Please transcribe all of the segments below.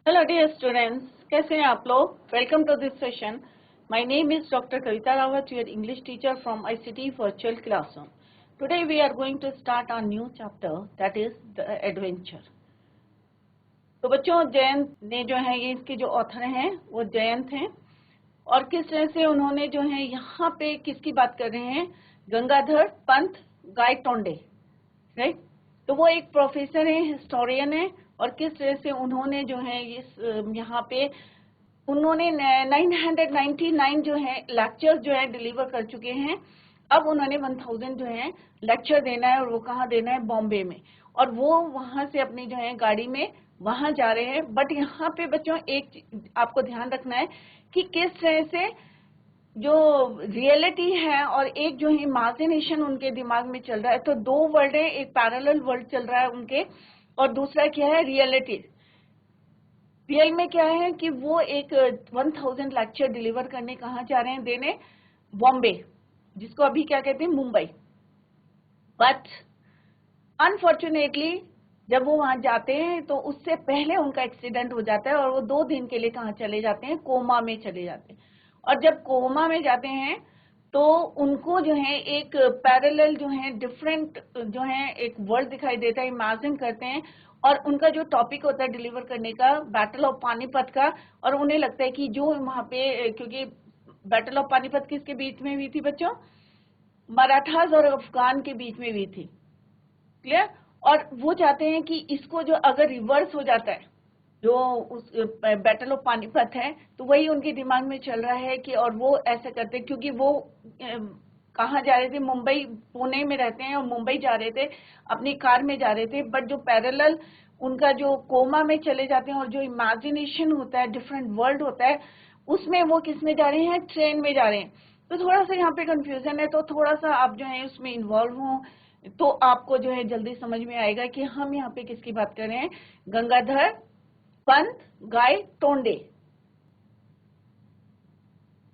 Hello dear students, कैसे हैं आप लोग? Welcome to this session. My name is doctor Kavita Rawat, your English teacher from ICT virtual classroom. Today we are going to start our new chapter, that is the adventure. तो बच्चों, जयंत ने जो है, ये इसके जो ऑथर हैं वो जयंत हैं. और किस तरह से उन्होंने जो है यहाँ पे किसकी बात कर रहे हैं? गंगाधर पंत गायतोंडे, राइट. तो वो एक प्रोफेसर है, हिस्टोरियन है. और किस तरह से उन्होंने जो है इस यहाँ पे उन्होंने 999 जो है लेक्चर जो है डिलीवर कर चुके हैं. अब उन्होंने 1000 जो है लेक्चर देना है, और वो कहाँ देना है? बॉम्बे में. और वो वहां से अपनी जो है गाड़ी में वहां जा रहे हैं. बट यहाँ पे बच्चों एक आपको ध्यान रखना है कि किस तरह से जो रियलिटी है और एक जो इमेजिनेशन उनके दिमाग में चल रहा है. तो दो वर्ल्ड है, एक पैरेलल वर्ल्ड चल रहा है उनके, और दूसरा क्या है? रियलिटी. रियल में क्या है कि वो एक 1000 लेक्चर डिलीवर करने कहाँ जा रहे हैं? देने बॉम्बे, जिसको अभी क्या कहते हैं? मुंबई. बट अनफॉर्चुनेटली जब वो वहां जाते हैं तो उससे पहले उनका एक्सीडेंट हो जाता है, और वो 2 दिन के लिए कहाँ चले जाते हैं? कोमा में चले जाते हैं. और जब कोमा में जाते हैं तो उनको जो है एक पैरेलल जो है डिफरेंट जो है एक वर्ल्ड दिखाई देता है, इमेजिन करते हैं. और उनका जो टॉपिक होता है डिलीवर करने का, बैटल ऑफ पानीपत का. और उन्हें लगता है कि जो वहां पे, क्योंकि बैटल ऑफ पानीपत किसके बीच में हुई थी बच्चों? मराठास और अफगान के बीच में हुई थी. क्लियर? और वो चाहते हैं कि इसको जो अगर रिवर्स हो जाता है, जो उस बैटल ऑफ पानीपत है, तो वही उनके दिमाग में चल रहा है कि, और वो ऐसा करते हैं क्योंकि वो कहाँ जा रहे थे? मुंबई, पुणे में रहते हैं और मुंबई जा रहे थे, अपनी कार में जा रहे थे. बट जो पैरेलल उनका जो कोमा में चले जाते हैं और जो इमेजिनेशन होता है, डिफरेंट वर्ल्ड होता है, उसमें वो किस में जा रहे हैं? ट्रेन में जा रहे हैं. तो थोड़ा सा यहाँ पे कंफ्यूजन है, तो थोड़ा सा आप जो है उसमें इन्वॉल्व हो तो आपको जो है जल्दी समझ में आएगा कि हम यहाँ पे किसकी बात कर रहे हैं. Gangadhar Pant Gaitonde.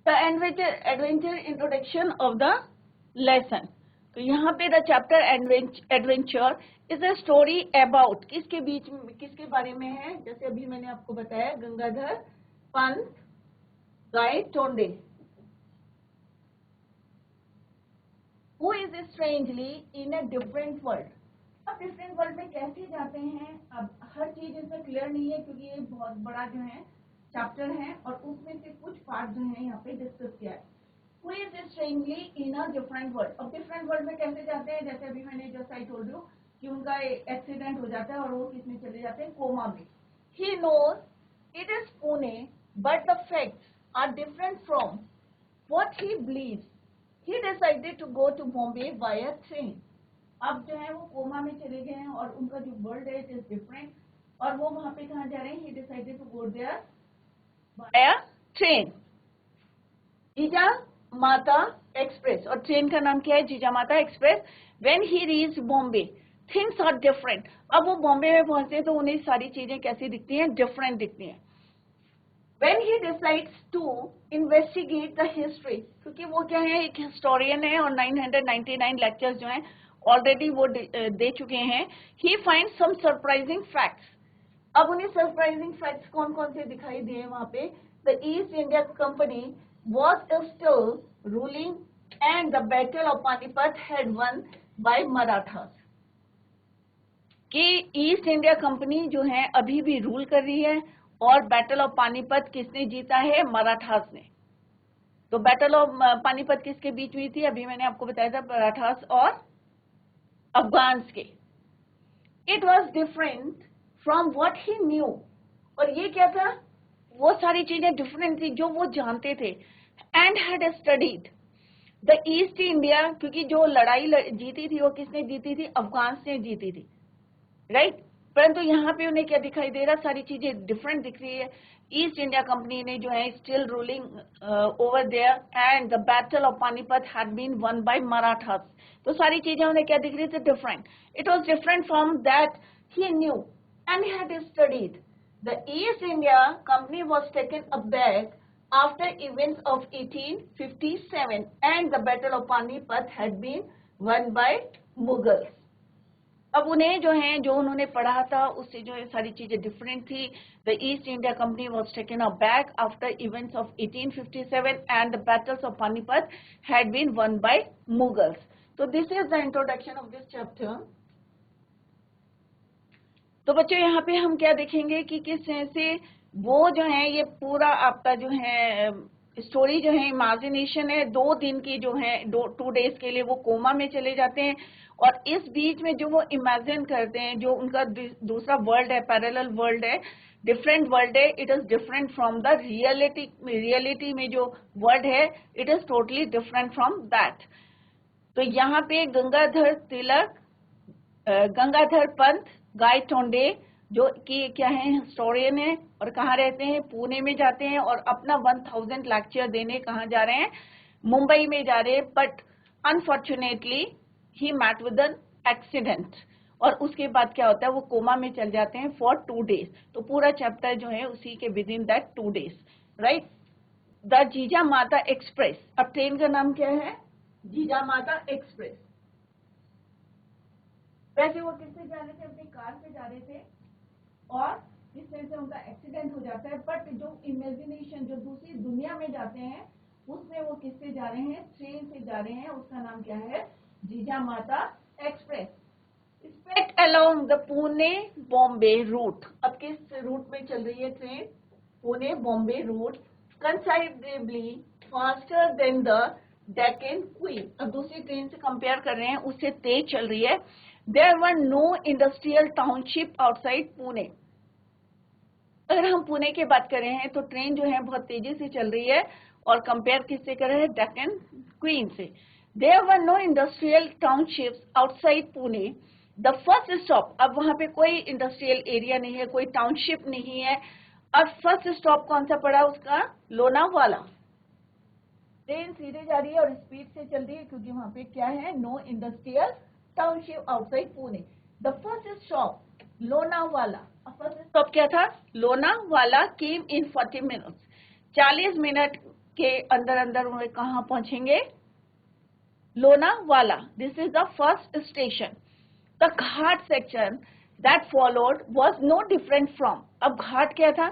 The adventure introduction of the lesson. तो यहाँ पे the chapter adventure is a story about, किसके बीच में, किसके बारे में है? जैसे अभी मैंने आपको बताया, Gangadhar Pant Gaitonde, who is strangely in a different world. अब डिफरेंट वर्ल्ड में कैसे जाते हैं? अब हर चीज इसमें क्लियर नहीं है, क्योंकि ये बहुत बड़ा जो है चैप्टर है, और उसमें से कुछ पार्ट जो है यहाँ पे डिस्कस किया है. Who is strangely in a different world. अब डिफरेंट वर्ल्ड में कैसे जाते हैं? जैसे अभी मैंने जस्ट आई टोल्ड यू कि उनका एक्सीडेंट हो जाता है और वो किसमें चले जाते हैं? कोमा में. He knows it is Pune, but the facts are different from what he believes. He decided to go to Bombay via train. अब जो है वो कोमा में चले गए हैं और उनका जो वर्ल्ड है इट इज डिफरेंट, और वो वहां पे कहाँ जा रहे हैं? He decided to go there via train. जीजा माता एक्सप्रेस. और ट्रेन का नाम क्या है? Jija Mata express. When he reached Bombay, things are different. अब वो बॉम्बे में पहुंचते हैं तो उन्हें सारी चीजें कैसी दिखती हैं? डिफरेंट दिखती हैं. When he decides to investigate the history, क्योंकि वो क्या है? एक हिस्टोरियन है और 999 लेक्चर्स जो हैं ऑलरेडी वो दे चुके हैं. He finds some surprising facts. अब उन्हें सरप्राइजिंग फैक्ट्स कौन कौन से दिखाई दिए वहां पे? The East India Company was still ruling and the Battle of Panipat had won by Marathas. कि ईस्ट इंडिया कंपनी जो है अभी भी रूल कर रही है, और बैटल ऑफ पानीपत किसने जीता है? मराठास ने. तो बैटल ऑफ पानीपत किसके बीच हुई थी? अभी मैंने आपको बताया था, मराठास और अफगान्स के. It was different from what he new. और ये क्या था? वो सारी चीजें डिफरेंट थी जो वो जानते थे. And had studied the East India, क्योंकि जो लड़ाई जीती थी वो किसने जीती थी? अफगान्स ने जीती थी, राइट. परंतु यहाँ पे उन्हें क्या दिखाई दे रहा? सारी चीजें डिफरेंट दिख रही है. ईस्ट इंडिया कंपनी ने जो है still ruling over there, and the battle of Panipat had been won by Marathas. तो सारी चीजें उन्हें क्या दिख रही थी? Different. It was different from that he knew and had studied. The East India company was taken aback after events of 1857 and the battle of Panipat had been won by Mughals. अब उन्हें जो है, जो उन्होंने पढ़ा था उससे जो है सारी चीजें डिफरेंट थी. The East India Company was taken back after events of 1857 and the battles of Panipat had been won by Mughals. तो this is the introduction of this chapter. तो बच्चों यहाँ पे हम क्या देखेंगे कि किस तरह से वो जो है ये पूरा आपका जो है स्टोरी जो है इमेजिनेशन है. 2 दिन की जो है 2 डेज के लिए वो कोमा में चले जाते हैं और इस बीच में जो वो इमेजिन करते हैं, जो उनका दूसरा वर्ल्ड है, पैरेलल वर्ल्ड है, डिफरेंट वर्ल्ड है, it is different from the reality. Reality में जो वर्ल्ड है it is totally different from that. तो यहाँ पे गंगाधर तिलक, गंगाधर पंत गायतोंडे जो कि क्या है हिस्टोरियन है और कहाँ रहते हैं, पुणे में जाते हैं और अपना 1000 लेक्चर देने कहाँ जा रहे हैं, मुंबई में जा रहे हैं. But unfortunately he met with an accident और उसके बाद क्या होता है वो कोमा में चल जाते हैं फॉर 2 डेज. तो पूरा चैप्टर जो है उसी के with in that 2 days, right. The जीजा माता एक्सप्रेस. अब ट्रेन का नाम क्या है, जीजा माता एक्सप्रेस. वैसे वो किससे जा रहे थे, अपनी कार से जा रहे थे और किस तरह से उनका एक्सीडेंट हो जाता है. बट जो इमेजिनेशन जो दूसरी दुनिया में जाते हैं उसमें वो किससे जा रहे हैं, ट्रेन से जा रहे हैं. उसका नाम क्या है, Jija Mata express. Expect along the Pune Bombay route. अब किस रूट में चल रही है train, Pune Bombay route. Considerably faster than the Deccan Queen. अब दूसरी ट्रेन से कंपेयर कर रहे हैं, उससे तेज चल रही है. There were no industrial township outside Pune. अगर हम पुणे की बात कर रहे हैं तो ट्रेन जो है बहुत तेजी से चल रही है और कंपेयर किससे कर रहे हैं, डेक्कन क्वीन से. There were no industrial townships outside Pune. The first stop, अब वहां पे कोई इंडस्ट्रियल एरिया नहीं है, कोई टाउनशिप नहीं है. अब फर्स्ट स्टॉप कौन सा पड़ा उसका, लोनावाला. ट्रेन सीधे जा रही है और स्पीड से चल रही है क्योंकि वहां पे क्या है, no industrial township outside Pune. The first stop Lonavala. First stop क्या था, Lonavala. Came in 40 minutes. 40 minute के अंदर अंदर उन्हें कहाँ पहुंचेंगे, Lonavala. This is the first station. The ghat section that followed was no different from. अब घाट क्या था,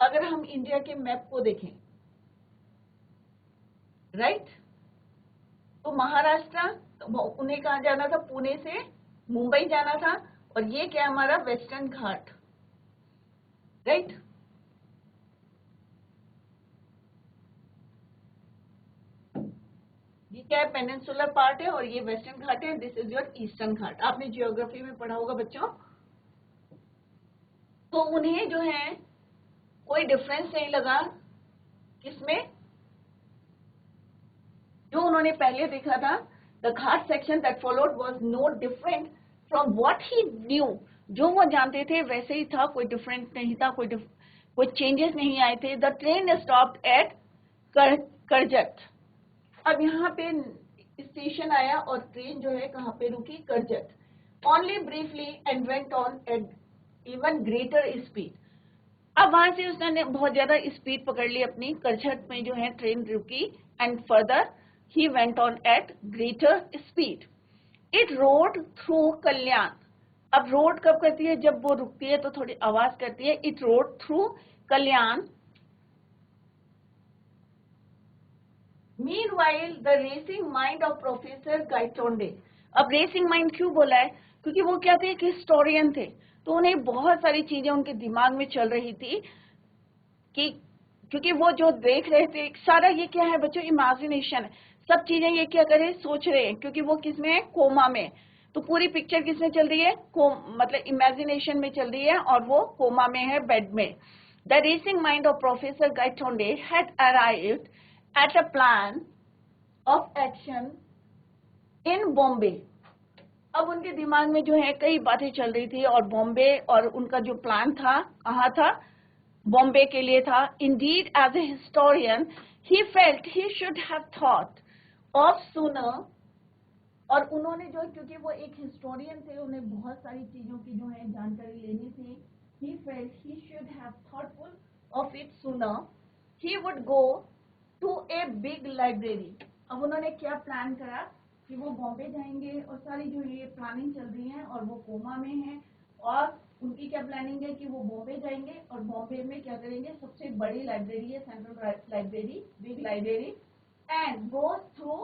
अगर हम इंडिया के मैप को देखें, राइट, तो महाराष्ट्र, तो उन्हें कहाँ जाना था, पुणे से मुंबई जाना था. और ये क्या हमारा वेस्टर्न घाट, राइट. ये क्या है, पेनिनसुलर पार्ट है और ये वेस्टर्न घाट है. दिस इज योर ईस्टर्न घाट. आपने जियोग्राफी में पढ़ा होगा बच्चों. तो उन्हें जो है कोई डिफरेंस नहीं लगा किसमें, जो उन्होंने पहले देखा था. The ghat section that followed was no different from what he knew. जो वो जानते थे वैसे ही था, कोई डिफरेंट नहीं था, कोई चेंजेस नहीं आए थे. The train stopped at Karjat. अब यहाँ पे स्टेशन आया और ट्रेन जो है कहाँ पे रुकी, Karjat. Only briefly and went on at even greater speed. अब वहां से उसने बहुत ज्यादा स्पीड पकड़ ली अपनी. करजत में जो है ट्रेन रुकी and further he went on at greater speed. It rode through कल्याण. अब रोड कब करती है, जब वो रुकती है तो थोड़ी आवाज करती है. It rode through Kalyan. Meanwhile, the racing mind of Professor Gaitonde. अब रेसिंग माइंड क्यों बोला है, क्योंकि वो क्या थे, एक हिस्टोरियन थे. तो उन्हें बहुत सारी चीजें उनके दिमाग में चल रही थी कि क्योंकि वो जो देख रहे थे सारा, ये क्या है बच्चों, इमेजिनेशन है. सब चीजें ये क्या करे, सोच रहे हैं, क्योंकि वो किसमें है, कोमा में. तो पूरी पिक्चर किसमें चल रही है, मतलब इमेजिनेशन में चल रही है और वो कोमा में है, बेड में. The racing mind of professor Gaitonde had arrived at a plan of action in Bombay. अब उनके दिमाग में जो है कई बातें चल रही थी और बॉम्बे, और उनका जो प्लान था कहाँ था, बॉम्बे के लिए था. Indeed, as a historian, he felt he should have thought of sooner. और उन्होंने जो, क्योंकि वो एक हिस्टोरियन थे, उन्हें बहुत सारी चीजों की जो है जानकारी लेनी थी. He felt he should have thoughtful of it sooner. He would go to a big library. अब उन्होंने क्या प्लान करा, कि वो बॉम्बे जाएंगे और सारी जो ये प्लानिंग चल रही है और वो कोमा में है और उनकी क्या प्लानिंग है कि वो बॉम्बे जाएंगे और बॉम्बे में क्या करेंगे, सबसे बड़ी लाइब्रेरी है central library, big library, and go through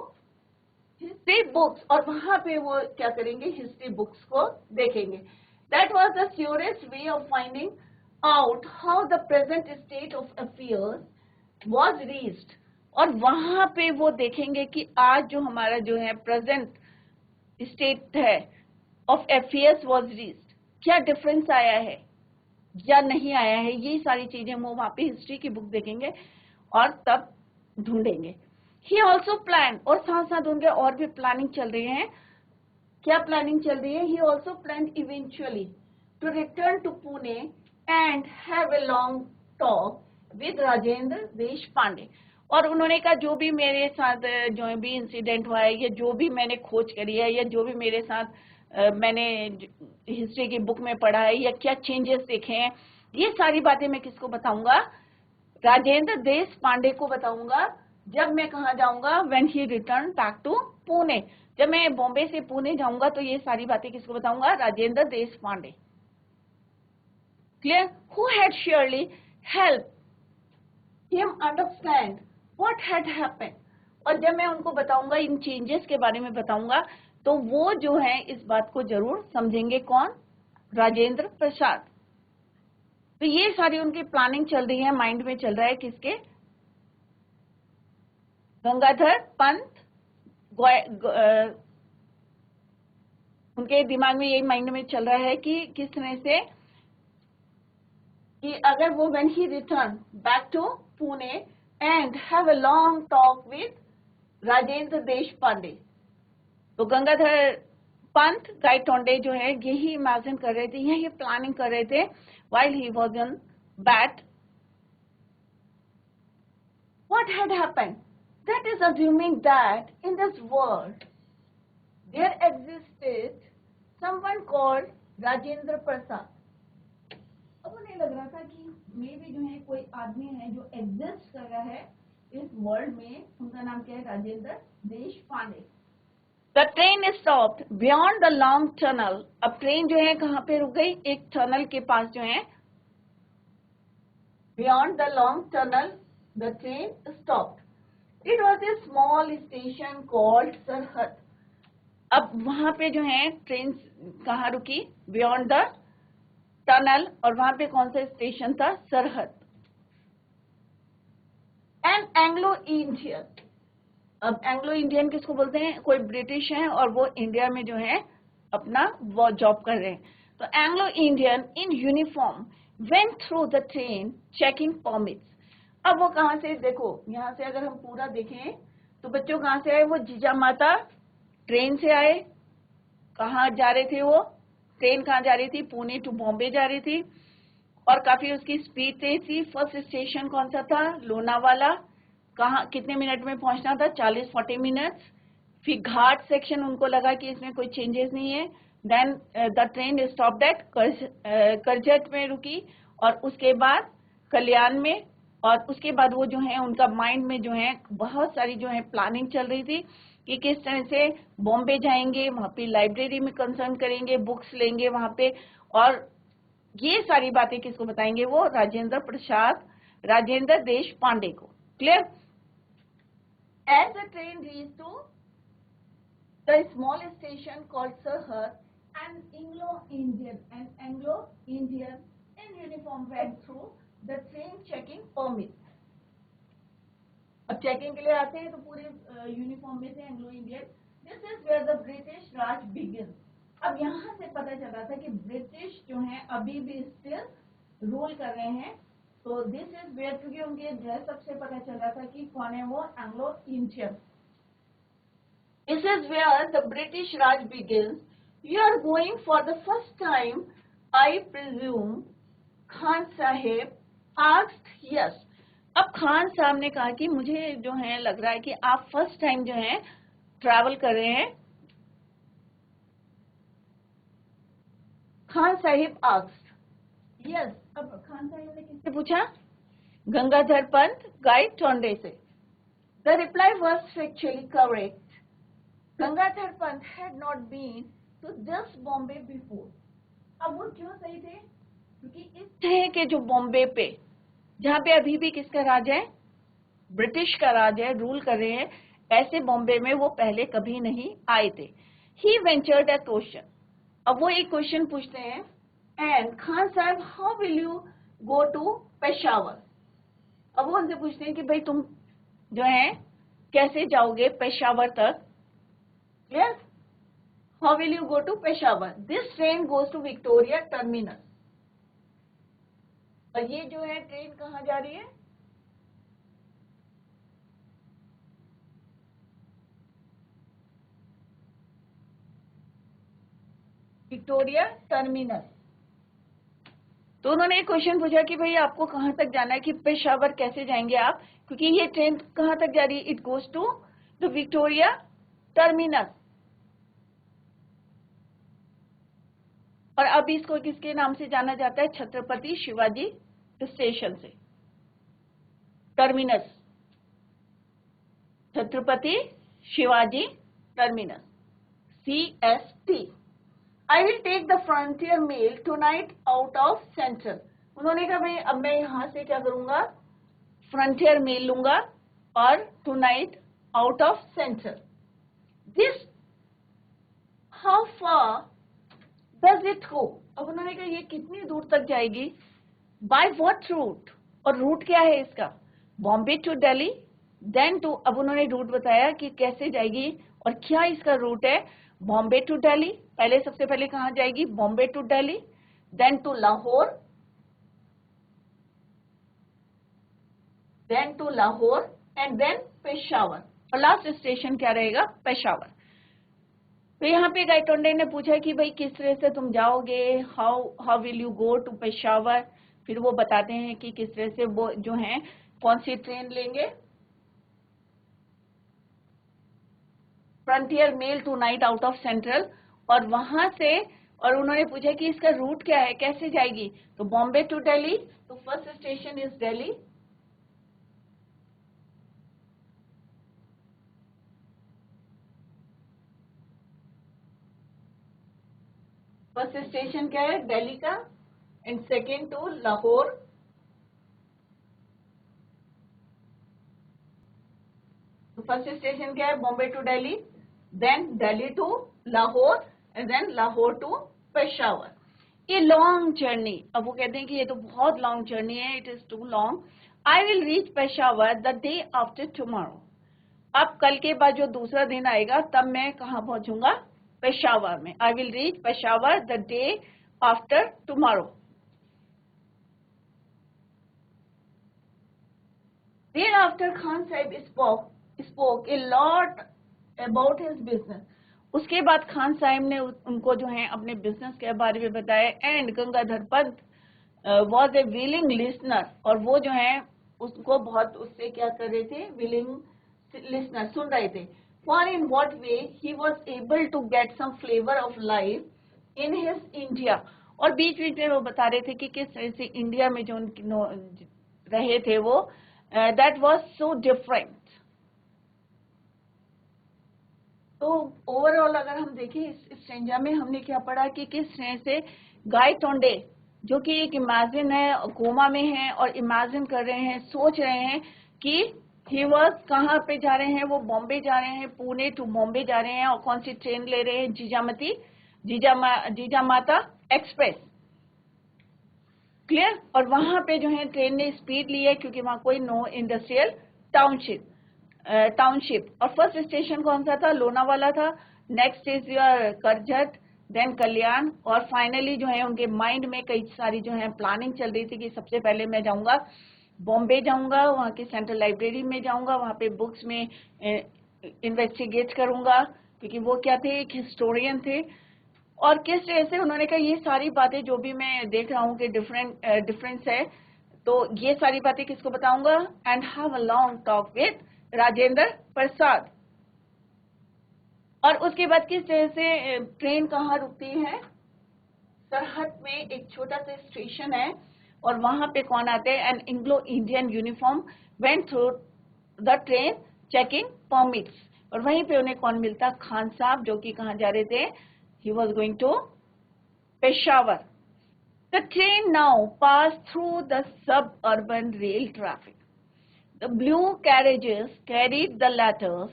history books, और वहां पे वो क्या करेंगे, हिस्ट्री बुक्स को देखेंगे. That was the surest way of finding out how the present state of affairs was reached. और वहां पे वो देखेंगे कि आज जो हमारा जो है प्रेजेंट स्टेट है ऑफ अफेयर्स वाज रीच्ड, क्या डिफरेंस आया है या नहीं आया है. ये सारी चीजें वो वहां पे हिस्ट्री की बुक देखेंगे और तब ढूंढेंगे. ही ऑल्सो प्लान, और साथ साथ उनके और भी प्लानिंग चल रही है. क्या प्लानिंग चल रही है? He also plan eventually to return to Pune and have a long talk with Rajendra Deshpande. और उन्होंने कहा जो भी मेरे साथ जो भी इंसिडेंट हुआ है या जो भी मैंने खोज करी है या जो भी मेरे साथ मैंने हिस्ट्री की बुक में पढ़ा है या क्या चेंजेस देखे हैं, ये सारी बातें मैं किसको बताऊंगा? राजेंद्र देश पांडे को बताऊंगा. जब मैं कहा जाऊंगा, when he return back to Pune, जब मैं बॉम्बे से पुणे जाऊंगा तो ये सारी बातें किसको बताऊंगा? Rajendra Deshpande. Clear? Who had surely help him understand what had happened. और जब मैं उनको बताऊंगा, इन चेंजेस के बारे में बताऊंगा, तो वो जो है इस बात को जरूर समझेंगे. कौन? राजेंद्र प्रसाद. तो ये सारी उनकी प्लानिंग चल रही है, माइंड में चल रहा है किसके? गंगाधर पंत. उनके दिमाग में यही माइंड में चल रहा है कि किस तरह से कि अगर वो when he return back to Pune and have a long talk with Rajendra Deshpande. तो गंगाधर पंत गायतोंडे जो है यही इमेजिन कर रहे थे, यही प्लानिंग कर रहे थे while he was on bat. What had happened? That is assuming that in this world there existed someone called Rajendra Prasad. अब उन्हें लग रहा था कि मे भी जो है कोई आदमी है जो एग्जिस्ट कर रहा है इस वर्ल्ड में. उनका नाम क्या है? Rajendra Deshpande. The train stopped beyond the long tunnel. अब ट्रेन जो है कहाँ पे रुक गई? एक टनल के पास जो है. Beyond the long tunnel, the train stopped. It was a small station called Sarhad. अब वहां पे जो है ट्रेन कहाँ रुकी? Beyond the tunnel. और वहां पे कौन सा स्टेशन था? सरहद. An Anglo-Indian. अब एंग्लो इंडियन किसको बोलते हैं? कोई ब्रिटिश है और वो इंडिया में जो है अपना वो जॉब कर रहे हैं. तो Anglo Indian in uniform went through the train checking permits. अब वो कहाँ से? देखो यहाँ से अगर हम पूरा देखें तो बच्चों कहाँ से आए? वो जीजा माता ट्रेन से आए. कहाँ जा रहे थे वो? ट्रेन कहाँ जा रही थी? पुणे टू बॉम्बे जा रही थी और काफी उसकी स्पीड तेज थी. फर्स्ट स्टेशन कौन सा था? लोनावाला. कहाँ कितने मिनट में पहुंचना था? 40-40 मिनट्स. फिर घाट सेक्शन उनको लगा कि इसमें कोई चेंजेस नहीं है. Then the train stopped at Karjat में रुकी और उसके बाद कल्याण में. और उसके बाद वो जो है उनका माइंड में जो है बहुत सारी जो है प्लानिंग चल रही थी कि किस तरह से बॉम्बे जाएंगे, वहां पे लाइब्रेरी में कंसर्न करेंगे, बुक्स लेंगे वहां पे. और ये सारी बातें किसको बताएंगे? वो राजेंद्र प्रसाद, राजेंद्र देश पांडे को. Clear? As the train reached to the small station called Sarhad, an Anglo-Indian in uniform went through the train checking permits. अब चेकिंग के लिए आते हैं तो पूरे यूनिफॉर्म में से Anglo Indian. This is where the British Raj begins. अब यहाँ से पता चल रहा था कि ब्रिटिश जो है अभी भी स्टिल रूल कर रहे हैं. तो दिस इज वेयर, क्योंकि उनके ड्रेसअप से पता चल रहा था कि कौन है वो? Anglo Indian. This is where the British Raj begins. You are going for the first time I presume. Khan Sahib asked. Yes. अब खान साहब ने कहा कि मुझे जो है लग रहा है कि आप फर्स्ट टाइम जो है ट्रैवल कर रहे हैं. खान साहिब आस्क्ड. यस. अब खान साहिब ने किससे पूछा? गंगाधर पंत गाइड टोंडे से. The reply was factually correct. Gangadhar Pant had not been to this Bombay before. अब वो क्यों सही थे? क्योंकि इस है कि जो बॉम्बे पे, जहाँ पे अभी भी किसका राज है, ब्रिटिश का राज है, रूल कर रहे हैं, ऐसे बॉम्बे में वो पहले कभी नहीं आए थे। He ventured a question. अब वो एक क्वेश्चन पूछते हैं, and Khan Sahib how will you go to Peshawar. अब वो उनसे पूछते हैं कि भाई तुम जो है कैसे जाओगे पेशावर तक। Clear? How will you go to Peshawar? This train goes to Victoria terminus. और ये जो है ट्रेन कहाँ जा रही है? Victoria terminus. तो उन्होंने एक क्वेश्चन पूछा कि भाई आपको कहां तक जाना है, कि पेशावर कैसे जाएंगे आप, क्योंकि ये ट्रेन कहां तक जा रही है, it goes to the Victoria terminus. और अब इसको किसके नाम से जाना जाता है? छत्रपति शिवाजी स्टेशन से। Terminus, Chhatrapati Shivaji terminus, CST। I will take the frontier mail tonight out of Central। उन्होंने कहा भाई अब मैं यहाँ से क्या करूंगा, फ्रंटियर मेल लूंगा और tonight out of central. This how far does it go? अब उन्होंने कहा ये कितनी दूर तक जाएगी, बाय व्हाट रूट, और रूट क्या है इसका, Bombay to Delhi, then to, अब उन्होंने रूट बताया कि कैसे जाएगी और क्या इसका रूट है, बॉम्बे टू दिल्ली। पहले सबसे पहले कहाँ जाएगी, Bombay to Delhi, then to Lahore, then to Lahore and then Peshawar, और लास्ट स्टेशन क्या रहेगा, पेशावर। तो यहाँ पे गाइटोंडे ने पूछा कि भाई किस तरह से तुम जाओगे, how will you go to Peshawar. फिर वो बताते हैं कि किस तरह से वो जो है कौन सी ट्रेन लेंगे, frontier mail tonight out of central, और वहां से, और उन्होंने पूछा कि इसका रूट क्या है, कैसे जाएगी, तो बॉम्बे टू दिल्ली, तो first station is Delhi, first station क्या है, दिल्ली का, एंड सेकेंड टू लाहौर, तो फर्स्ट स्टेशन क्या है, Bombay to Delhi, then Delhi to Lahore and then Lahore to Peshawar. ये लॉन्ग जर्नी, अब वो कहते हैं कि ये तो बहुत लॉन्ग जर्नी है, it is too long. I will reach Peshawar the day after tomorrow. अब कल के बाद जो दूसरा दिन आएगा तब मैं कहाँ पहुंचूंगा, पेशावर में। आई will reach Peshawar the day after tomorrow. Thereafter Khan Sahib spoke a lot about his business। उसके बाद खान साहिब ने उनको जो है अपने बिजनेस के बारे में बताया। And Gangadhar Pant was a willing listener, और वो जो है उसको बहुत उससे क्या कर रहे थे, विलिंग लिसनर, सुन रहे थे। For in what way he was able to get some flavour of life in his India. और बीच बीच में वो बता रहे थे कि किस तरह से इंडिया में जो उनकी रहे थे वो, दैट वॉज सो डिफरेंट। तो ओवरऑल अगर हम देखें इस स्ट्रेंजा में हमने क्या पढ़ा कि किस तरह से गाइटोंडे जो कि एक इमेजिन है, कोमा में है और इमेजिन कर रहे हैं, सोच रहे हैं कि ही वॉज कहाँ पे जा रहे हैं, वो बॉम्बे जा रहे हैं, पुणे टू बॉम्बे जा रहे हैं, और कौन सी ट्रेन ले रहे हैं, जीजामाता एक्सप्रेस। क्लियर? और वहां पे जो है ट्रेन ने स्पीड ली है क्योंकि वहां कोई नो इंडस्ट्रियल टाउनशिप। और फर्स्ट स्टेशन कौन सा था, लोनावाला था, next is your Karjat, then Kalyan, और फाइनली जो है उनके माइंड में कई सारी जो है प्लानिंग चल रही थी कि सबसे पहले मैं जाऊंगा बॉम्बे, जाऊंगा वहां की सेंट्रल लाइब्रेरी में, जाऊंगा वहां पे बुक्स में इन्वेस्टिगेट करूंगा, क्योंकि वो क्या थे, एक हिस्टोरियन थे। और किस तरह से उन्होंने कहा ये सारी बातें जो भी मैं देख रहा हूँ कि डिफरेंस है, तो ये सारी बातें किसको बताऊंगा, and have a long talk with Rajendra Prasad. और उसके बाद किस तरह से ट्रेन कहाँ रुकती है, सरहद में एक छोटा सा स्टेशन है, और वहां पे कौन आते हैं, an Anglo Indian uniform went through the train checking permits. और वहीं पे उन्हें कौन मिलता, खान साहब, जो कि कहाँ जा रहे थे, he was going to Peshawar. The train now passed through the suburban rail traffic. The blue carriages carried the letters.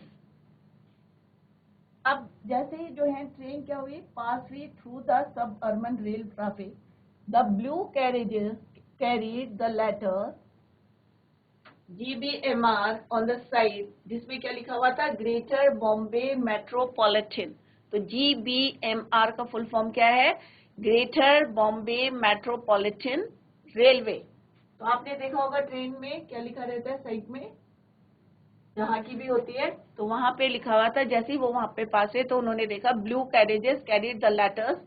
अब जैसे ही जो है ट्रेन क्या हुई, पास हुई through the suburban rail traffic. The blue carriages carried the letters GBMR on the side, जिसमें क्या लिखा हुआ था, ग्रेटर बॉम्बे मेट्रोपॉलिटन. तो GBMR का फुल फॉर्म क्या है, ग्रेटर बॉम्बे मेट्रोपॉलिटन रेलवे. तो आपने देखा होगा ट्रेन में क्या लिखा रहता है साइड में, जहाँ की भी होती है, तो वहां पे लिखा हुआ था. जैसे ही वो वहां पे पास है तो उन्होंने देखा blue carriages carried the letters,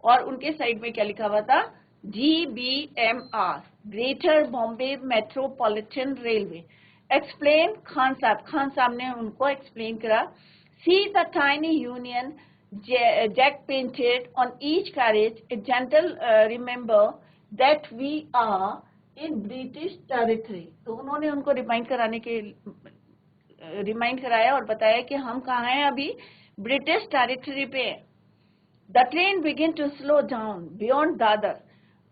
और उनके साइड में क्या लिखा हुआ था, GBMR, greater Bombay metropolitan railway. Explain Khan Sahib ने उनको एक्सप्लेन करा. See the tiny union jack painted on each carriage, a gentle remember that we are in British territory. तो उन्होंने उनको रिमाइंड कराया और बताया कि हम कहाँ हैं, अभी ब्रिटिश टेरिटरी पे हैं. The train begin to slow down beyond Dadar.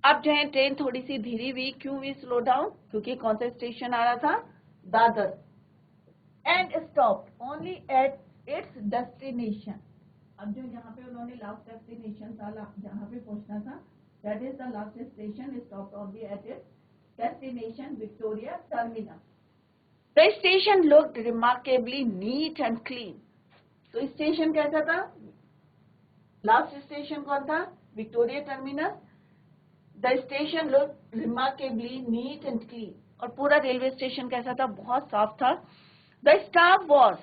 अब जो है ट्रेन थोड़ी सी धीरे हुई. क्यों हुई स्लो डाउन, क्योंकि कौन सा स्टेशन आ रहा था, Dadar. And stopped only at its destination. अब जो यहाँ पे उन्होंने लास्ट डेस्टिनेशन था, जहाँ पे पहुंचना था, that is the last station, stopped only at its destination Victoria terminus. The station looked remarkably neat and clean. तो स्टेशन कैसा था, लास्ट स्टेशन कौन था, Victoria terminus. The station looked remarkably neat and clean. और पूरा railway station कैसा था, बहुत साफ था. The staff was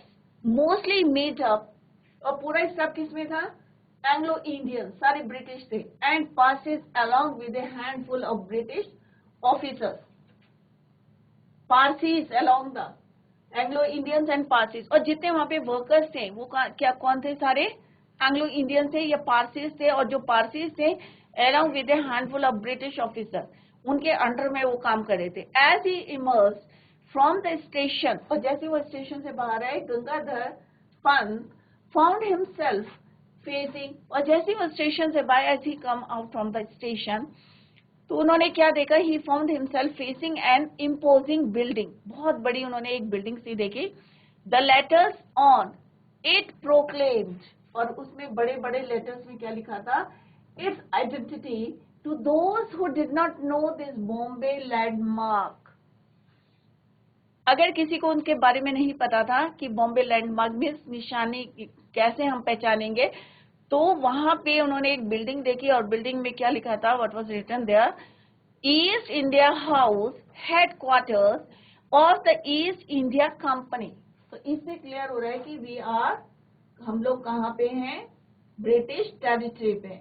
mostly made up, और पूरा स्टाफ किसमें था, एंग्लो इंडियन, सारे ब्रिटिश थे. And passes along with a handful of British officers. Parsis along the Anglo Indians and Parsis. और जितने वहां पे वर्कर्स थे वो क्या कौन थे, सारे एंग्लो इंडियन थे या पारसीज थे. और जो पारसीज थे along with a handful of British officer, उनके अंडर में वो काम कर रहे थे. As he emerge from the station, और जैसे वो स्टेशन से बाहर आए, Gangadhar Pant found himself facing, और जैसे वो स्टेशन से बाहर, as he come out from the station, तो उन्होंने क्या देखा, he found himself facing an imposing building. बहुत बड़ी उन्होंने एक बिल्डिंग सी देखी. The letters on it proclaimed, और उसमें बड़े बड़े लेटर्स में क्या लिखा था, its identity to those who did not know this Bombay landmark. अगर किसी को उनके बारे में नहीं पता था कि बॉम्बे लैंडमार्क में इस निशानी कैसे हम पहचानेंगे, तो वहां पे उन्होंने एक बिल्डिंग देखी, और बिल्डिंग में क्या लिखा था, what was written there, East India house headquarters of the East India company. तो इससे क्लियर हो रहा है कि हम लोग कहाँ पे हैं, ब्रिटिश टेरिटरी पे.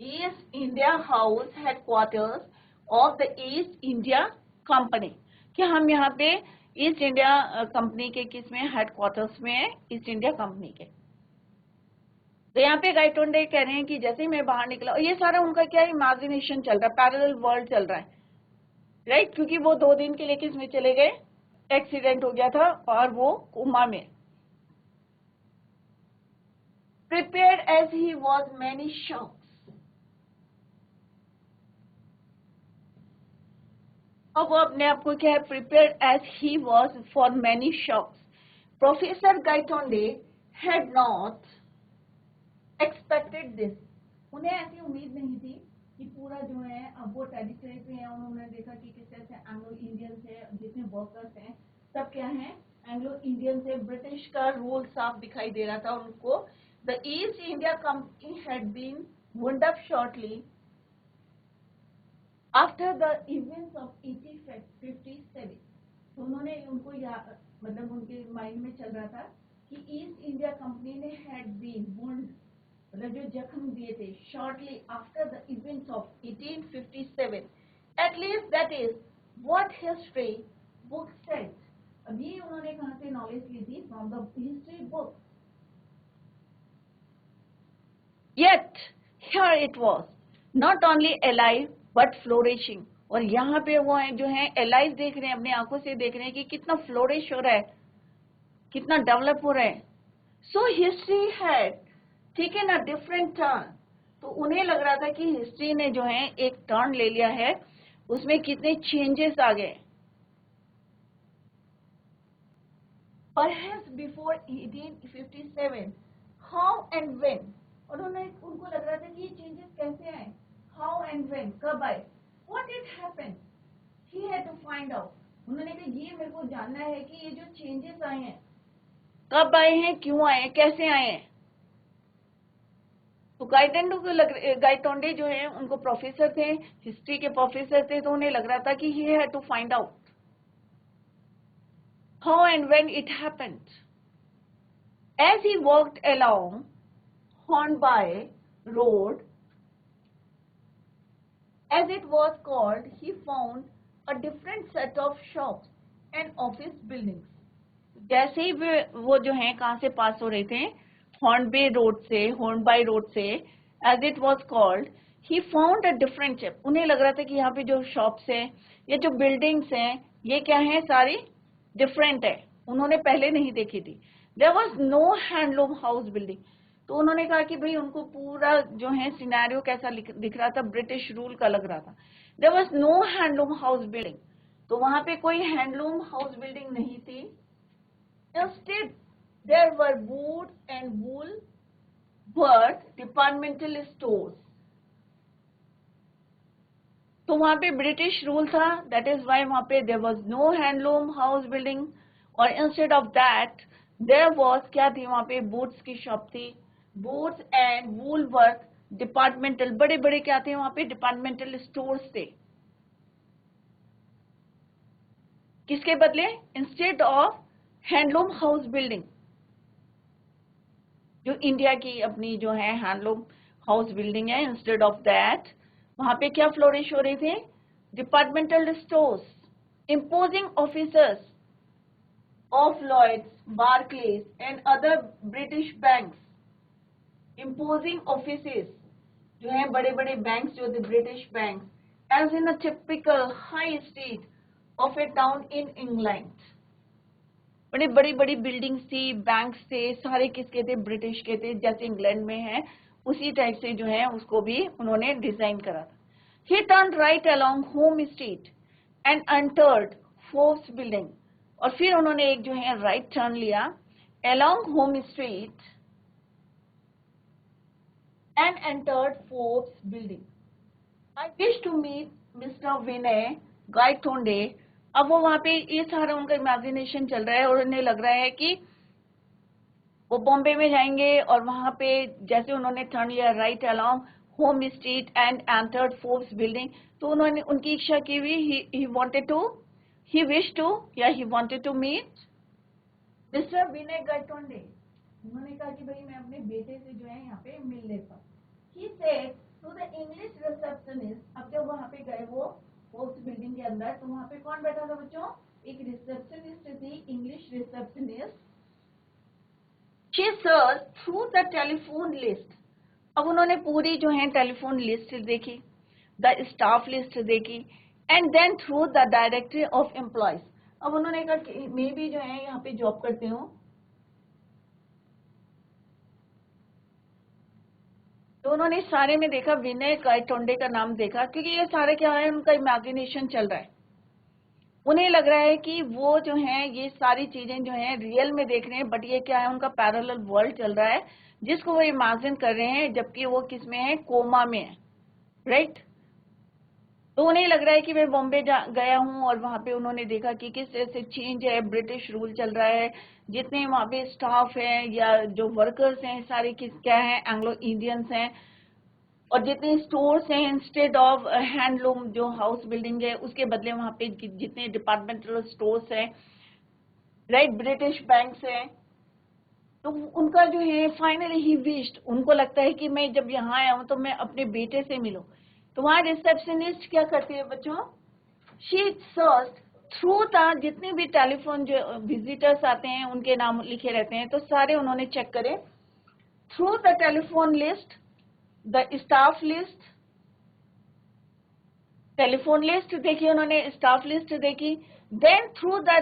East India house headquarters of the East India company, कि हम यहाँ पे ईस्ट इंडिया कंपनी के किस में, हेडक्वार्टर्स में है, ईस्ट इंडिया कंपनी के. तो यहाँ पे गाइटोंडे कह रहे हैं कि जैसे ही मैं बाहर निकला, और ये सारा उनका क्या इमेजिनेशन चल रहा है, पैरेलल वर्ल्ड चल रहा है, राइट. क्योंकि वो 2 दिन के लिए किस में चले गए, एक्सीडेंट हो गया था, और वो कोमा में. Prepared as he was many shocks. और वो अपने आप को क्या है, prepared as he was for many shocks. Professor Gaitonde had not expected this. उन्हें ऐसी उम्मीद नहीं थी कि पूरा जो है, अब वो टेरिटरी पे है, उन्होंने देखा कि किस तरह से एंग्लो इंडियन से जितने वर्कर्स हैं सब क्या हैं, एंग्लो इंडियन से. ब्रिटिश का रूल साफ दिखाई दे रहा था उनको. The East India company had been wound up shortly after the events of 1857. तो उन्होंने उनको मतलब उनके माइंड में चल रहा था कि ईस्ट इंडिया कंपनी ने हैड बीन वुंड, मतलब जो जख्म दिए थे, shortly after the events of 1857. At least that is what history book said. अभी उन्होंने कहाँ से नॉलेज ली थी, from the history book. Yet here it was not only alive but flourishing. और यहाँ पे वो है जो है अलाइव देख रहे हैं, अपनी आंखों से देख रहे हैं कि कितना फ्लोरिश हो रहा है, कितना डेवलप हो रहा है. So history had taken a different turn. तो उन्हें लग रहा था कि हिस्ट्री ने जो है एक टर्न ले लिया है, उसमें कितने चेंजेस आ गए। Perhaps before 1857, how and when, और उनको लग रहा था कि ये चेंजेस कैसे आए, how and when, कब आए, what did happen, he had to find out। उन्होंने कहा ये मेरे को जानना है कि ये जो चेंजेस आए हैं कब आए हैं, क्यों आए हैं, कैसे आए हैं। तो गायतोंडे जो है उनको प्रोफेसर थे, हिस्ट्री के प्रोफेसर थे, तो उन्हें लग रहा था कि he had to find out how and when it happened। As he walked along Hornby Road, as it was called, he found a different set of shops and office buildings। जैसे ही वो जो है कहाँ से पास हो रहे थे, हॉर्नबे रोड से, हॉर्नबाई रोड से, as it was called, he found a different shop। उन्हें लग रहा था कि यहाँ पे जो शॉप्स हैं, ये जो बिल्डिंग्स हैं, ये क्या है, सारी डिफरेंट है, उन्होंने पहले नहीं देखी थी। There was no handloom house building। तो उन्होंने कहा कि भाई उनको पूरा जो है सिनेरियो कैसा दिख रहा था, ब्रिटिश रूल का लग रहा था। There was no handloom house building। तो वहां पे कोई हैंडलूम हाउस बिल्डिंग नहीं थी। Instead, there were wood and wool work departmental stores। तो वहां पे ब्रिटिश रूल था, that is why वहां पे there was no handloom house building। और instead of that, there was क्या थी वहां पे, बूट्स की शॉप थी, boots and wool work departmental, बड़े बड़े क्या थे वहां पे, डिपार्टमेंटल स्टोर्स थे। किसके बदले, instead of handloom house building, जो इंडिया की अपनी जो है हैंडलूम हाउस बिल्डिंग है, इंस्टेड ऑफ दैट वहां पे क्या फ्लोरिश हो रहे थे, departmental stores, imposing officers of Lloyds, Barclays and other British banks, imposing offices जो हैं बड़े बड़े बैंक्स जो थे British bank, as in a typical high street of a town in England। बड़ी बड़ी बड़ी बिल्डिंग्स थी, बैंक्स थे, सारे किसके थे, ब्रिटिश के थे, जैसे इंग्लैंड में है उसी टाइप से जो है उसको भी उन्होंने डिजाइन करा था। He turned right along Home Street and entered Forbes Building। और फिर उन्होंने एक जो है राइट टर्न लिया along Home Street and entered Forbes Building। I wish to meet Mr. Vinay Gaitonde। अब वो वहां पे ये सारा उनका इमेजिनेशन चल रहा है और उन्हें लग रहा है कि वो बॉम्बे में जाएंगे और वहां पे जैसे उन्होंने टर्न लिया right along Home Street and entered Forbes Building, तो उन्होंने उनकी इच्छा की हुई, he wished to, या he wanted to meet Mr. Vinay Gaitonde। उन्होंने कहा कि भाई मैं अपने बेटे से जो है यहाँ पे मिल लेता हूँ। He said to the English receptionist। अब जब वहाँ पे गए वो पोस्ट बिल्डिंग के अंदर, तो वहाँ पे कौन बैठा था बच्चों, एक रिसेप्शनिस्ट थी, English receptionist. She searched through the telephone list। अब उन्होंने पूरी जो है टेलीफोन लिस्ट देखी, द स्टाफ लिस्ट देखी, and then through the directory of employees. अब उन्होंने कहा कि मैं भी जो है यहाँ पे जॉब करती हूँ, तो उन्होंने सारे में देखा विनय गायटोंडे का नाम देखा, क्योंकि ये सारे क्या है उनका इमेजिनेशन चल रहा है। उन्हें लग रहा है कि वो जो है ये सारी चीजें जो है रियल में देख रहे हैं, बट ये क्या है उनका पैरेलल वर्ल्ड चल रहा है जिसको वो इमेजिन कर रहे हैं, जबकि वो किसमें है, कोमा में है, राइट। तो उन्हें लग रहा है कि मैं बॉम्बे गया हूँ और वहां पे उन्होंने देखा कि किस तरह से चेंज है, ब्रिटिश रूल चल रहा है, जितने वहां पे स्टाफ हैं या जो वर्कर्स हैं सारे क्या हैं, एंग्लो इंडियंस हैं, और जितने स्टोर्स हैं इंस्टेड ऑफ हैंडलूम जो हाउस बिल्डिंग है उसके बदले वहां पे जितने डिपार्टमेंटल स्टोर्स हैं, राइट, ब्रिटिश बैंक्स हैं। तो उनका जो है फाइनली ही विश्ड, उनको लगता है कि मैं जब यहाँ आया हूँ तो मैं अपने बेटे से मिलूं। तो वहां रिसेप्शनिस्ट क्या करती है बच्चों, शी सर्च थ्रू द जितने भी टेलीफोन जो विजिटर्स आते हैं उनके नाम लिखे रहते हैं, तो सारे उन्होंने चेक करे, through the telephone list, the staff list, telephone list देखी उन्होंने, स्टाफ लिस्ट देखी, देन थ्रू द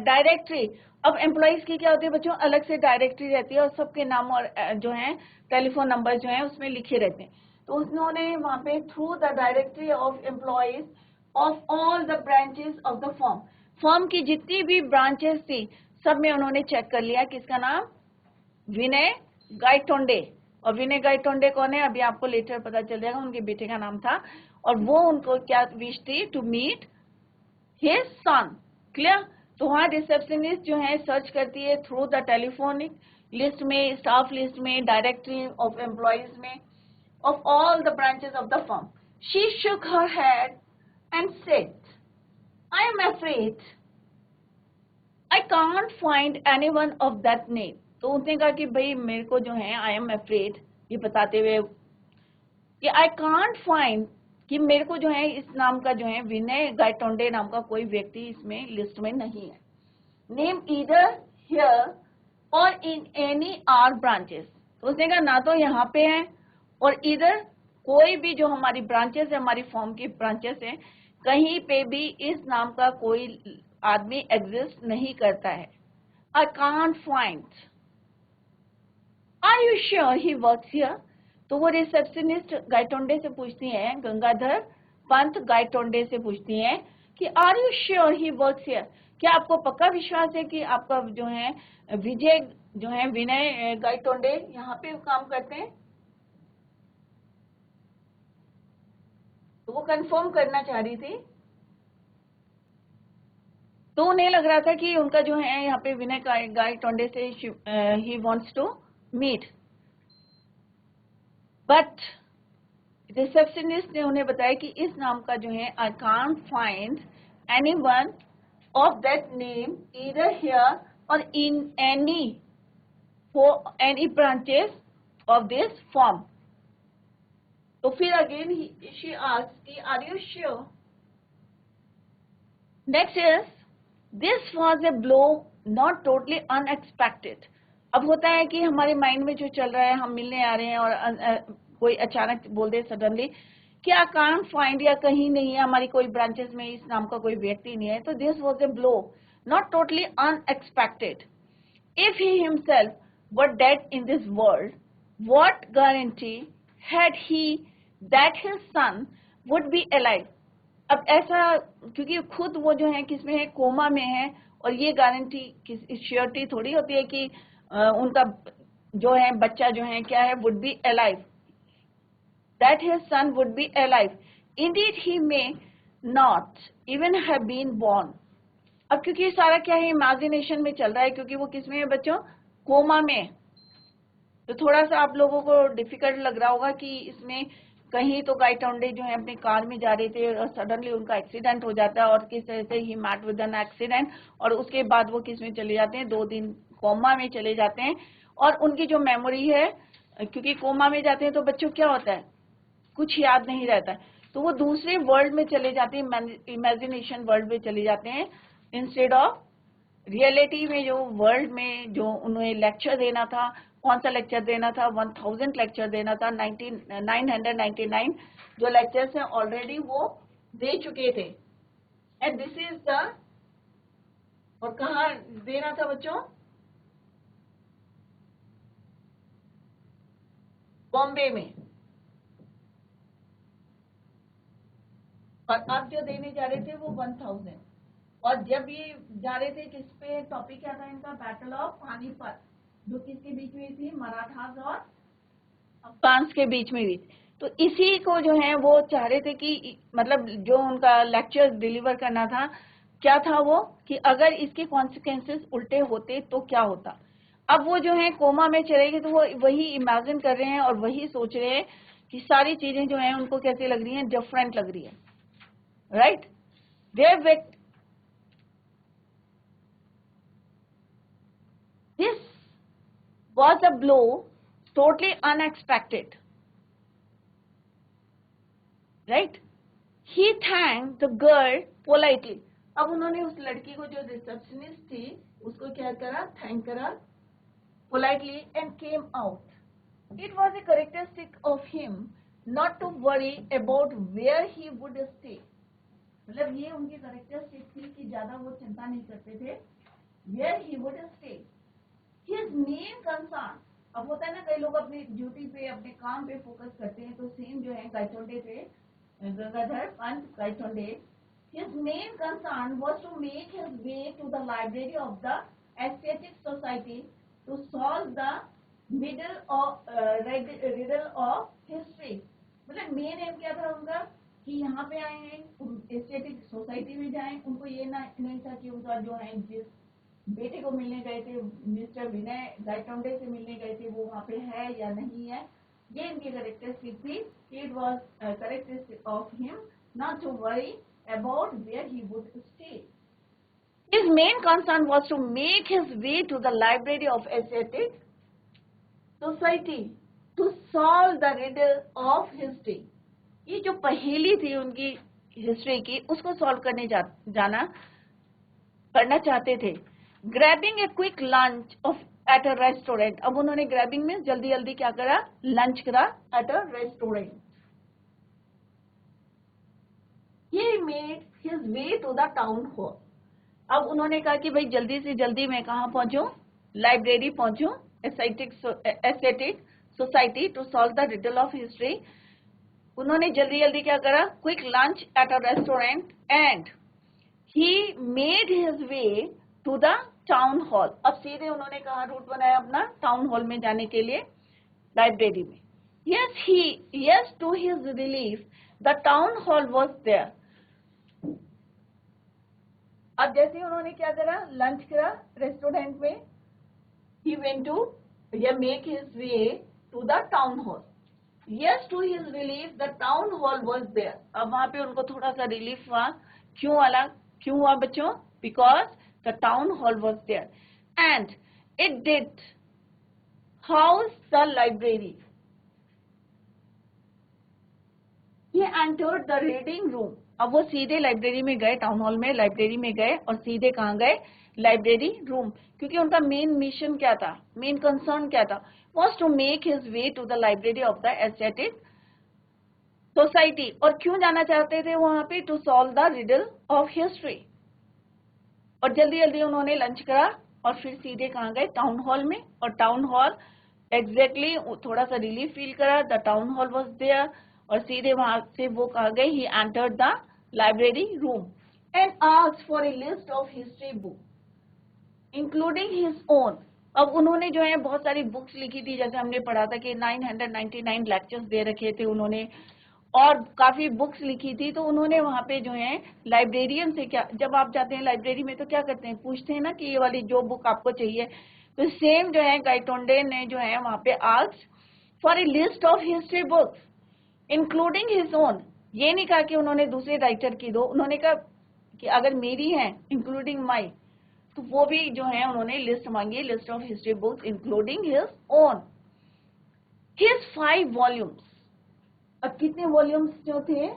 डायरेक्टरी अब एम्प्लॉइज की क्या होती है बच्चों, अलग से डायरेक्टरी रहती है और सबके नाम और जो है टेलीफोन नंबर जो है उसमें लिखे रहते हैं। तो उन्होंने वहां पे through the directory of employees of all the branches of the firm, firm की जितनी भी ब्रांचेस थी सब में उन्होंने चेक कर लिया किसका नाम, विनय गायटोंडे। और विनय गायटोंडे कौन है अभी आपको लेटर पता चल जाएगा, उनके बेटे का नाम था। और वो उनको क्या विश थी, to meet his son. Clear. तो वहां रिसेप्शनिस्ट जो है सर्च करती है थ्रू द टेलीफोनिक लिस्ट में, स्टाफ लिस्ट में, डायरेक्टरी ऑफ एम्प्लॉइज में, of all the branches of the firm. She shook her head and said, I am afraid I can't find anyone of that name. तो उसने कहा कि भाई मेरे को जो है I am afraid, ये बताते हुए कि I can't find, कि मेरे को जो है इस नाम का जो है विनय गायटोंडे नाम का कोई व्यक्ति इसमें लिस्ट में नहीं है। Name either here or in any are branches. तो उसने कहा ना तो यहाँ पे है और इधर कोई भी जो हमारी ब्रांचेस है, हमारी फॉर्म की ब्रांचेस है, कहीं पे भी इस नाम का कोई आदमी एग्जिस्ट नहीं करता है। I can't find, are you sure he works here. तो वो रिसेप्शनिस्ट गायटोंडे से पूछती हैं, गंगाधर पंत गायटोंडे से पूछती हैं कि are you sure he works here, क्या आपको पक्का विश्वास है कि आपका जो है विजय जो है विनय गायटोंडे यहाँ पे काम करते हैं। तो वो कंफर्म करना चाह रही थी। तो उन्हें लग रहा था कि उनका जो है यहाँ पे विनय गायटोंडे से he wants to meet, but receptionist ने उन्हें बताया कि इस नाम का जो है I can't find anyone of that name either here or in any branches of this firm. तो फिर again she asked, are you sure. Next is, this was a blow not totally unexpected. अब होता है कि हमारे mind में जो चल रहा है, हम मिलने आ रहे हैं और कोई अचानक बोल दे सडनली कि आई कांट फाइंड, या कहीं नहीं है हमारी कोई ब्रांचेस में इस नाम का कोई व्यक्ति नहीं है। तो this was a blow not totally unexpected. If he himself were dead in this world, what guarantee had he that his son would be alive. अब ऐसा, क्योंकि खुद वो जो है किसमें है, कोमा में है, और ये गारंटी श्योरिटी थोड़ी होती है कि उनका जो है बच्चा जो है क्या है, would be alive, that his son would be alive. Indeed he may not even have been born. अब क्योंकि सारा क्या है, इमेजिनेशन में चल रहा है, क्योंकि वो किसमें है बच्चों, कोमा में। तो थोड़ा सा आप लोगों को डिफिकल्ट लग रहा होगा कि इसमें कहीं तो गायटोंडे जो है अपनी कार में जा रहे थे और सडनली उनका एक्सीडेंट हो जाता है, और किस तरह से ही मैट विद एन एक्सीडेंट, और उसके बाद वो किस में चले जाते हैं, 2 दिन कोमा में चले जाते हैं। और उनकी जो मेमोरी है, क्योंकि कोमा में जाते हैं तो बच्चों क्या होता है, कुछ याद नहीं रहता है, तो वो दूसरे वर्ल्ड में चले जाते हैं, इमेजिनेशन वर्ल्ड में चले जाते हैं, इंस्टेड ऑफ रियलिटी में जो वर्ल्ड में जो उन्हें लेक्चर देना था। कौन सा लेक्चर देना था, 1000 लेक्चर देना था। 999 जो लेक्चर्स हैं ऑलरेडी वो दे चुके थे। एंड दिस इज द, और कहाँ देना था बच्चों, बॉम्बे में। और अब जो देने जा रहे थे वो 1000। और जब ये जा रहे थे, किस पे टॉपिक क्या था इनका, बैटल ऑफ पानीपत, जो किसके बीच में थी, मराठास और अफगान्स के बीच में हुई। तो इसी को जो है वो चाह रहे थे कि मतलब जो उनका लेक्चर डिलीवर करना था, क्या था वो, कि अगर इसके कॉन्सिक्वेंसेस उल्टे होते तो क्या होता। अब वो जो है कोमा में चले गए, तो वो वही इमेजिन कर रहे हैं और वही सोच रहे हैं कि सारी चीजें जो है उनको कैसे लग रही हैं, डिफरेंट लग रही है, right. This was a blow totally unexpected, right? He thanked the girl politely. अब उन्होंने उस लड़की को जो रिसेप्शनिस्ट थी उसको क्या करा, थैंक करा politely and came out. It was a characteristic of him not to worry about where he would stay. मतलब ये उनकी कैरेक्टरिस्टिक थी कि ज्यादा वो चिंता नहीं करते थे where he would stay. His main concern, अब होता है ना कई लोग अपनी ड्यूटी पे अपने काम पे फोकस करते हैं, तो सेम जो है गायतोंडे थे, Gangadhar Pant Gaitonde, his main concern was to make his way to the library of the Asiatic Society to solve the riddle of history. मतलब मेन एम क्या था उनका कि यहाँ पे आए हैं, एशियाटिक सोसाइटी में जाएं, उनको ये नहीं था कि उनका जो है जिस बेटे को मिलने गए थे, मिस्टर विनय गायतोंडे से मिलने गए थे, वो वहाँ पे है या नहीं है, ये इनकी करेक्टरिस्टिक थी. It was characteristic of him not to worry about where he would stay. His main concern was to make his way to the library of Asiatic Society to solve the riddle of history. ये जो पहेली थी उनकी history की, उसको solve करने करना चाहते थे. Grabbing a quick lunch at a restaurant. अब उन्होंने ग्रैबिंग में जल्दी जल्दी क्या करा, लंच करा at a restaurant. He made his way to the town hall. अब उन्होंने कहा कि भाई जल्दी से जल्दी मैं कहाँ पहुंचूं, लाइब्रेरी पहुंचूं, Asiatic Society to solve the riddle of history. उन्होंने जल्दी जल्दी क्या करा, quick lunch at a restaurant and he made his way to the town hall. अब सीधे उन्होंने कहा रूट बनाया अपना टाउन हॉल में जाने के लिए, लाइब्रेरी में. Yes, to his relief, the town hall was there. अब जैसे उन्होंने क्या करा, लंच करा रेस्टोरेंट में, he went to make his way to the town hall. Yes, to his relief, the town hall was there. अब वहाँ पे उनको थोड़ा सा रिलीफ हुआ. क्यों हुआ बच्चों? Because the town hall was there and it did house the library. He entered the reading room. अब वो सीधे लाइब्रेरी में गए, टाउन हॉल में लाइब्रेरी में गए और सीधे कहाँ गए, लाइब्रेरी रूम. क्योंकि उनका मेन मिशन क्या था, मेन कंसर्न क्या था, was to make his way to the library of the Asiatic Society. और क्यों जाना चाहते थे वहां पे, to solve the riddle of history. और जल्दी जल्दी उन्होंने लंच करा और फिर सीधे कहाँ गए, टाउन हॉल में. और टाउन हॉल एग्जैक्टली थोड़ा सा रिलीफ फील करा, the town hall was there, और सीधे वहां से वो कहा गए, he entered the library room and asked for a list of history book including his own. अब उन्होंने जो है बहुत सारी बुक्स लिखी थी, जैसे हमने पढ़ा था कि 999 लेक्चर्स दे रखे थे उन्होंने और काफी बुक्स लिखी थी. तो उन्होंने वहां पे जो है लाइब्रेरियन से क्या, जब आप जाते हैं लाइब्रेरी में तो क्या करते हैं, पूछते हैं ना कि ये वाली जो बुक आपको चाहिए. तो सेम जो है गायतोंडे ने जो है वहां पे asked for a list of history books including his own. ये नहीं कहा कि उन्होंने दूसरे राइटर की दो, उन्होंने कहा कि अगर मेरी है इंक्लूडिंग माई, तो वो भी जो है उन्होंने लिस्ट मांगी, list of history books including his own. His 5 volumes. अब कितने वॉल्यूम्स जो थे,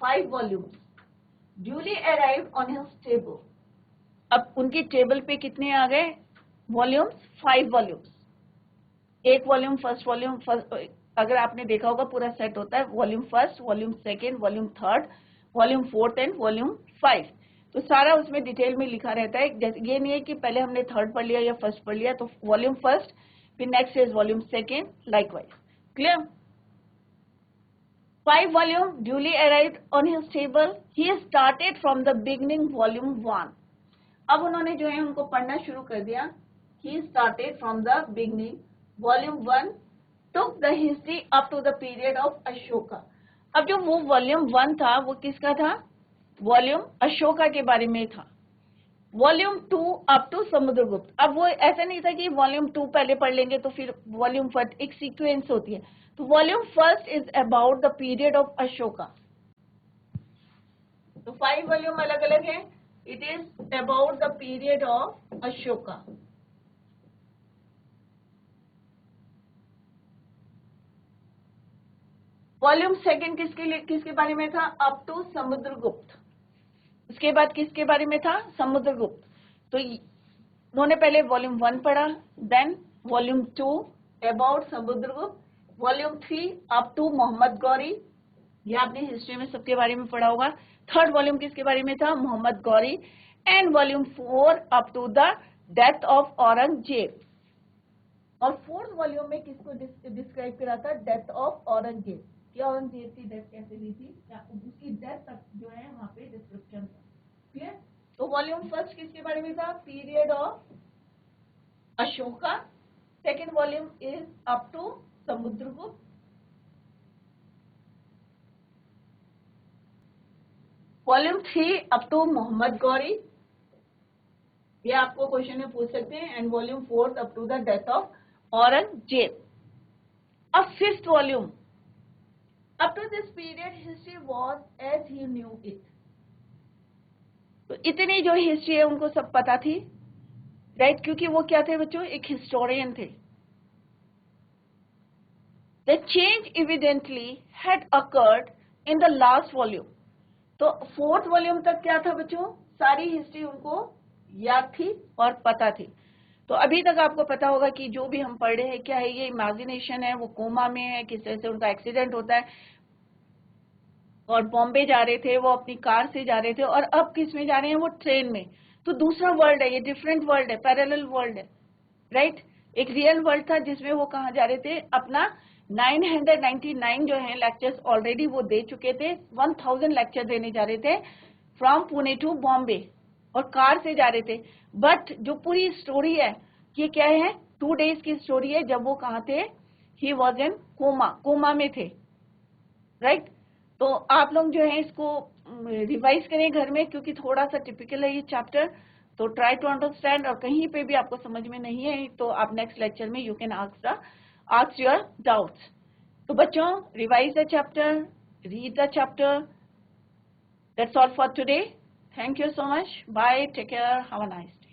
5 volumes duly arrived on his table. अब उनकी टेबल पे कितने आ गए वॉल्यूम्स, 5 वॉल्यूम्स. एक वॉल्यूम फर्स्ट वॉल्यूम, अगर आपने देखा होगा पूरा सेट होता है, volume first, volume second, volume third, volume fourth and volume 5. तो सारा उसमें डिटेल में लिखा रहता है. जैसे ये नहीं है कि पहले हमने थर्ड पढ़ लिया या फर्स्ट पढ़ लिया, तो वॉल्यूम फर्स्ट, फिर next is volume second, likewise. Clear? 5 volume duly arrived on his table. He started from the beginning volume 1. अब उन्होंने जो है उनको पढ़ना शुरू कर दिया. He started from the beginning volume 1 took the history up to the period of Ashoka. अब जो वो वॉल्यूम 1 था वो किसका था, वॉल्यूम अशोका के बारे में था. Volume 2 up to Samudragupta. अब वो ऐसा नहीं था कि वॉल्यूम 2 पहले पढ़ लेंगे तो फिर वॉल्यूम 1, एक सीक्वेंस होती है. तो volume first is about the period of Ashoka. तो 5 वॉल्यूम अलग अलग है. It is about the period of Ashoka. Volume second किसके बारे में था, अप टू समुद्रगुप्त. उसके बाद किसके बारे में था, समुद्रगुप्त. तो उन्होंने पहले वॉल्यूम 1 पढ़ा, then volume 2 about Samudragupta, volume 3 up to Mohammad Ghori. ये आपने हिस्ट्री में सबके बारे में पढ़ा होगा. थर्ड वॉल्यूम किसके बारे में था, Mohammad Ghori. And volume 4 up to the death of Aurangzeb. और फोर्थ वॉल्यूम में किसको डिस्क्राइब करा था? डेथ ऑफ औरंगजेब, कि औरंगजेब की डेथ कैसे हुई थी, क्या उसकी डेथ तक जो है वहां पे डिस्क्रिप्शन था। क्लियर? तो वॉल्यूम फर्स्ट किसके बारे में था? Period of Ashoka. Second volume is up to Samudragupta. Volume 3 up to Mohammad Ghori, ये आपको क्वेश्चन में पूछ सकते हैं। And volume 4 up to the death of Aurangzeb. अब fifth volume, up to this period history was as he knew it. तो इतनी जो हिस्ट्री है उनको सब पता थी, राइट? क्योंकि वो क्या थे बच्चों? एक हिस्टोरियन थे। The change evidently had occurred in the last volume। तो फोर्थ वॉल्यूम तक क्या था बच्चों? सारी हिस्ट्री उनको याद थी और पता थी। तो अभी तक आपको पता होगा कि जो भी हम पढ़ रहे हैं क्या है, ये इमेजिनेशन है, वो कोमा में है, किस तरह से उनका एक्सीडेंट होता है और बॉम्बे जा रहे थे, वो अपनी कार से जा रहे थे, और अब किस में जा रहे हैं? वो ट्रेन में। तो दूसरा वर्ल्ड है, ये डिफरेंट वर्ल्ड है, पैरेलल वर्ल्ड है, राइट? एक रियल वर्ल्ड था जिसमें वो कहाँ जा रहे थे? अपना 999 जो है लेक्चर्स ऑलरेडी वो दे चुके थे, 1000 लेक्चर देने जा रहे थे फ्रॉम पुणे टू बॉम्बे, और कार से जा रहे थे। बट जो पूरी स्टोरी है ये क्या है? 2 days की स्टोरी है, जब वो कहाँ थे? ही वॉज इन कोमा में थे, राइट? तो आप लोग जो है इसको रिवाइज करें घर में, क्योंकि थोड़ा सा टिपिकल है ये चैप्टर। तो ट्राई टू अंडरस्टैंड, और कहीं पे भी आपको समझ में नहीं है तो आप नेक्स्ट लेक्चर में you can ask your doubts. तो बच्चों, revise the chapter, read the chapter. That's all for today. Thank you so much. Bye, take care, have a nice day.